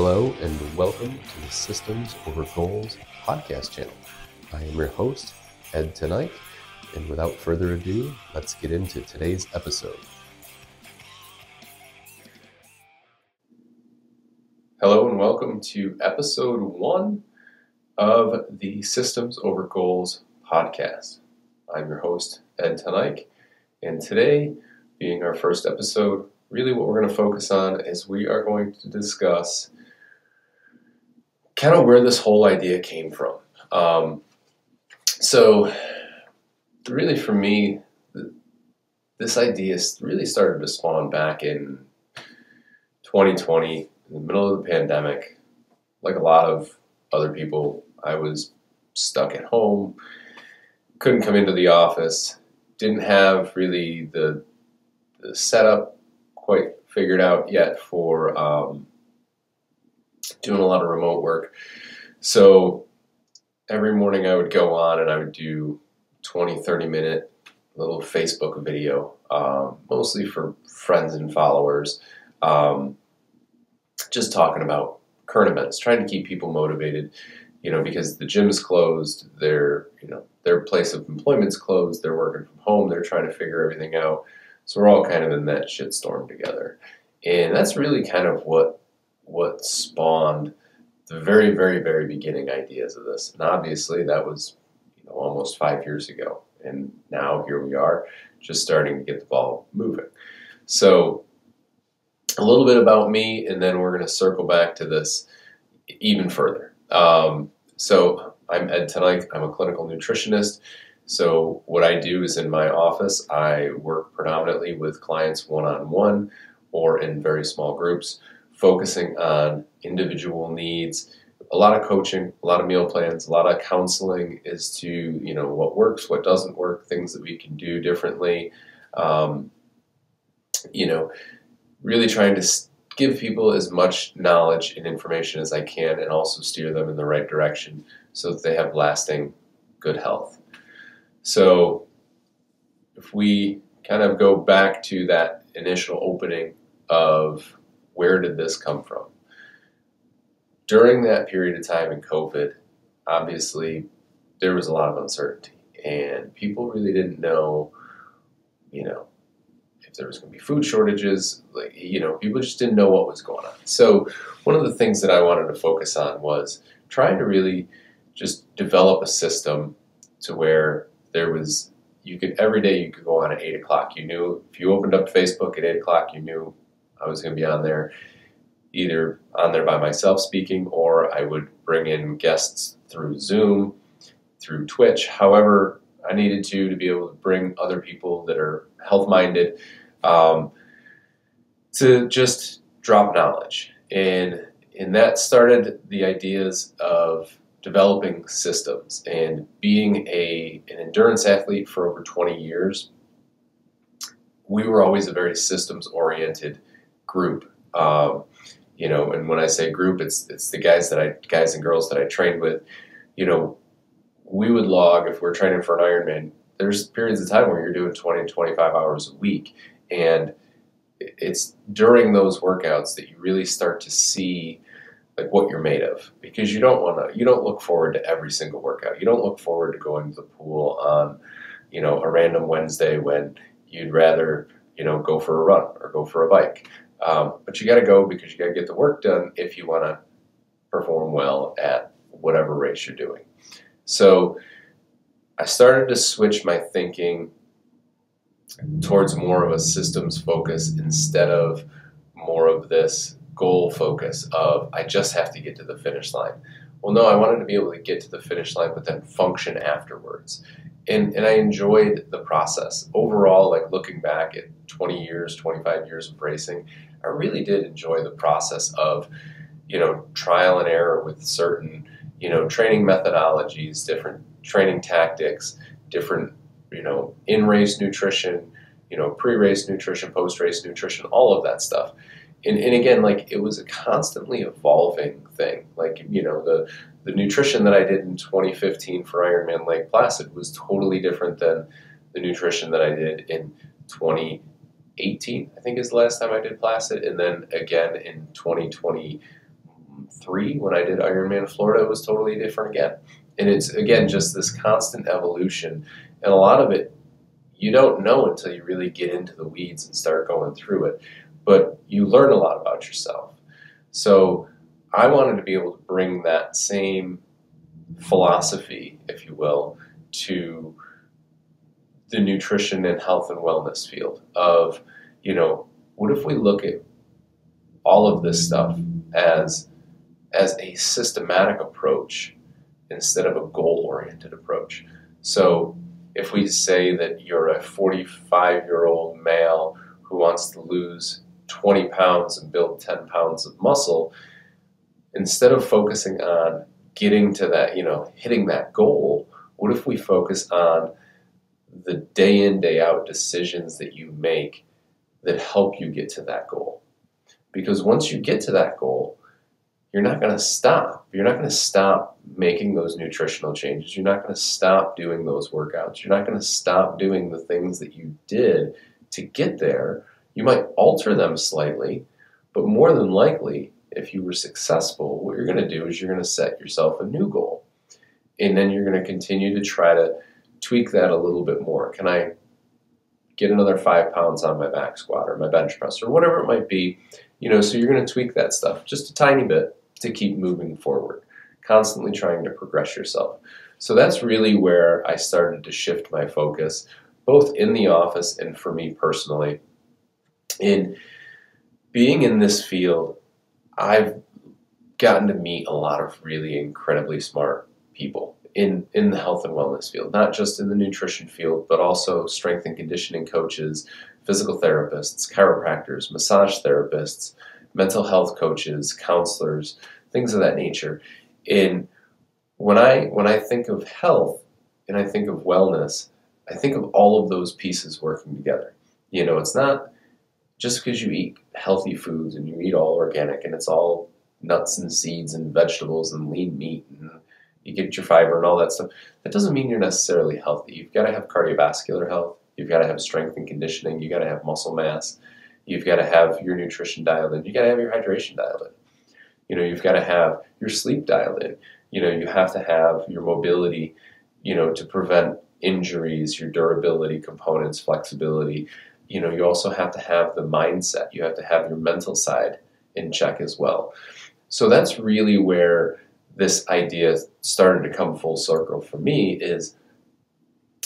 Hello and welcome to the Systems Over Goals podcast channel. I am your host, Ed Tonight, and without further ado, let's get into today's episode. Hello and welcome to episode 1 of the Systems Over Goals podcast. I'm your host, Ed Tonight, and today, being our first episode, really what we're going to focus on is we are going to discuss kind of where this whole idea came from. So really for me, this idea really started to spawn back in 2020, in the middle of the pandemic. Like a lot of other people, I was stuck at home, couldn't come into the office, didn't have really the setup quite figured out yet for doing a lot of remote work. So every morning I would go on and I would do 20-30 minute little Facebook video, mostly for friends and followers, just talking about current events, trying to keep people motivated, because the gym's closed, their place of employment's closed, they're working from home, they're trying to figure everything out. So we're all kind of in that shitstorm together. And that's really kind of what spawned the very, very, very beginning ideas of this. And obviously that was almost 5 years ago. And now here we are, just starting to get the ball moving. So a little bit about me, and then we're going to circle back to this even further. So I'm Ed Tonight. I'm a clinical nutritionist. So what I do is in my office, I work predominantly with clients one-on-one or in very small groups, focusing on individual needs, a lot of coaching, a lot of meal plans, a lot of counseling as to, what works, what doesn't work, things that we can do differently. Really trying to give people as much knowledge and information as I can and also steer them in the right direction so that they have lasting good health. So if we kind of go back to that initial opening of where did this come from? During that period of time in COVID, obviously there was a lot of uncertainty and people really didn't know, if there was going to be food shortages, people just didn't know what was going on. So one of the things that I wanted to focus on was trying to really just develop a system to where every day you could go on at 8 o'clock. You knew if you opened up Facebook at 8 o'clock, you knew I was going to be on there, either on there by myself speaking, or I would bring in guests through Zoom, through Twitch, however I needed to be able to bring other people that are health-minded to just drop knowledge. And that started the ideas of developing systems. And being an endurance athlete for over 20 years, we were always a very systems-oriented group. And when I say group, it's the guys and girls that I trained with. We would log, if we're training for an Ironman, there's periods of time where you're doing 20 to 25 hours a week. And it's during those workouts that you really start to see what you're made of, because you don't look forward to every single workout. You don't look forward to going to the pool on, a random Wednesday when you'd rather, go for a run or go for a bike. But you got to go because you got to get the work done if you want to perform well at whatever race you're doing. So I started to switch my thinking towards more of a systems focus instead of more of this goal focus of I just have to get to the finish line. Well, no, I wanted to be able to get to the finish line, but then function afterwards. And I enjoyed the process. Overall, looking back at 20 years, 25 years of racing, I really did enjoy the process of, trial and error with certain, training methodologies, different training tactics, different, in-race nutrition, pre-race nutrition, post-race nutrition, all of that stuff. And again, it was a constantly evolving thing. The nutrition that I did in 2015 for Ironman Lake Placid was totally different than the nutrition that I did in 2018, I think is the last time I did Placid. And then again in 2021, 2003 when I did Ironman Florida, it was totally different again. And it's, again, just this constant evolution. And a lot of it, you don't know until you really get into the weeds and start going through it. But you learn a lot about yourself. So I wanted to be able to bring that same philosophy, if you will, to the nutrition and health and wellness field of, what if we look at all of this stuff as a systematic approach instead of a goal-oriented approach. So if we say that you're a 45-year-old male who wants to lose 20 pounds and build 10 pounds of muscle, instead of focusing on getting to that, hitting that goal, what if we focus on the day in, day out decisions that you make that help you get to that goal? Because once you get to that goal, you're not going to stop. You're not going to stop making those nutritional changes. You're not going to stop doing those workouts. You're not going to stop doing the things that you did to get there. You might alter them slightly, but more than likely, if you were successful, what you're going to do is you're going to set yourself a new goal. And then you're going to continue to try to tweak that a little bit more. Can I get another 5 pounds on my back squat or my bench press or whatever it might be? So you're going to tweak that stuff just a tiny bit to keep moving forward, constantly trying to progress yourself. So that's really where I started to shift my focus, both in the office and for me personally. In being in this field, I've gotten to meet a lot of really incredibly smart people in the health and wellness field, not just in the nutrition field, but also strength and conditioning coaches, physical therapists, chiropractors, massage therapists, mental health coaches, counselors, things of that nature. And when I think of health and I think of wellness, I think of all of those pieces working together. It's not just because you eat healthy foods and you eat all organic and it's all nuts and seeds and vegetables and lean meat and you get your fiber and all that stuff, that doesn't mean you're necessarily healthy. You've got to have cardiovascular health. You've got to have strength and conditioning. You've got to have muscle mass. You've got to have your nutrition dialed in. You've got to have your hydration dialed in. You've got to have your sleep dialed in. You have to have your mobility, to prevent injuries, your durability components, flexibility. You also have to have the mindset. You have to have your mental side in check as well. So that's really where this idea started to come full circle for me, is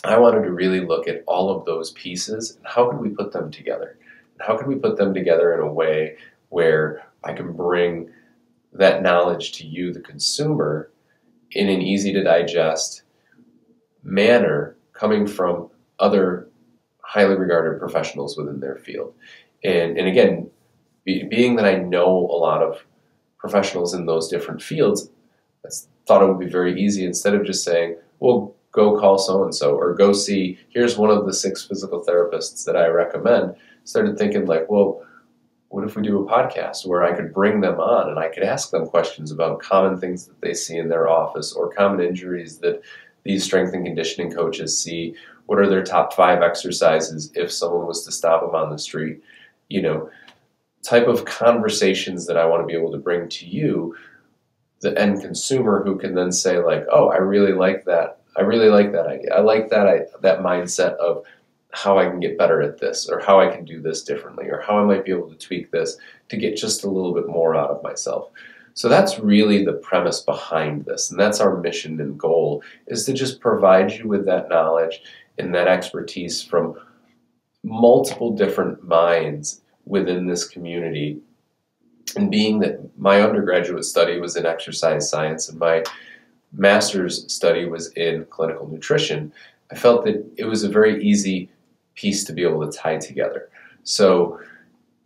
I wanted to really look at all of those pieces and how could we put them together? And how could we put them together in a way where I can bring that knowledge to you, the consumer, in an easy to digest manner coming from other highly regarded professionals within their field. And again, being that I know a lot of professionals in those different fields, I thought it would be very easy, instead of just saying, well, go call so-and-so or go see, here's one of the 6 physical therapists that I recommend. Started thinking like, well, what if we do a podcast where I could bring them on and I could ask them questions about common things that they see in their office or common injuries that these strength and conditioning coaches see. What are their top 5 exercises if someone was to stop them on the street? Type of conversations that I want to be able to bring to you, the end consumer, who can then say like, oh, I really like that. I really like that idea. I like that mindset of how I can get better at this, or how I can do this differently, or how I might be able to tweak this to get just a little bit more out of myself. So that's really the premise behind this. And that's our mission and goal, is to just provide you with that knowledge and that expertise from multiple different minds within this community. And being that my undergraduate study was in exercise science and my master's study was in clinical nutrition, I felt that it was a very easy piece to be able to tie together. So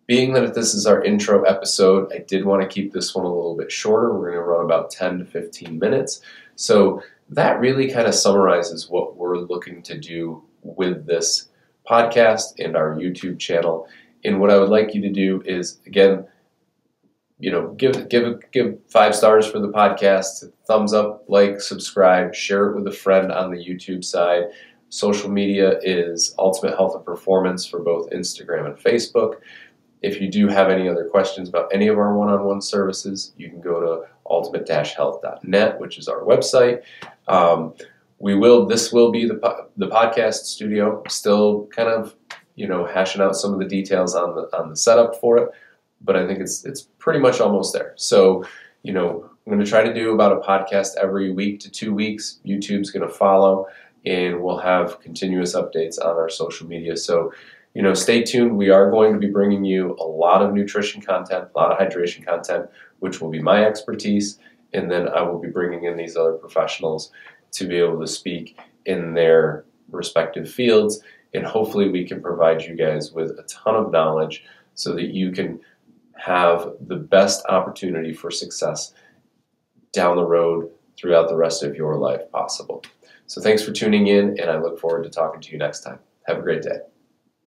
being that this is our intro episode, I did want to keep this one a little bit shorter. We're going to run about 10 to 15 minutes. So that really kind of summarizes what we're looking to do with this podcast and our YouTube channel. And what I would like you to do is, again, give 5 stars for the podcast, thumbs up, like, subscribe, share it with a friend on the YouTube side. Social media is Ultimate Health and Performance for both Instagram and Facebook. If you do have any other questions about any of our one-on-one services, you can go to ultimate-health.net, which is our website. This will be the podcast studio. Still kind of, hashing out some of the details on the setup for it, but I think it's pretty much almost there. So, I'm going to try to do about a podcast every week to 2 weeks. YouTube's going to follow, and we'll have continuous updates on our social media. So, stay tuned. We are going to be bringing you a lot of nutrition content, a lot of hydration content, which will be my expertise, and then I will be bringing in these other professionals to be able to speak in their respective fields, and hopefully we can provide you guys with a ton of knowledge so that you can have the best opportunity for success down the road throughout the rest of your life possible. So thanks for tuning in, and I look forward to talking to you next time. Have a great day.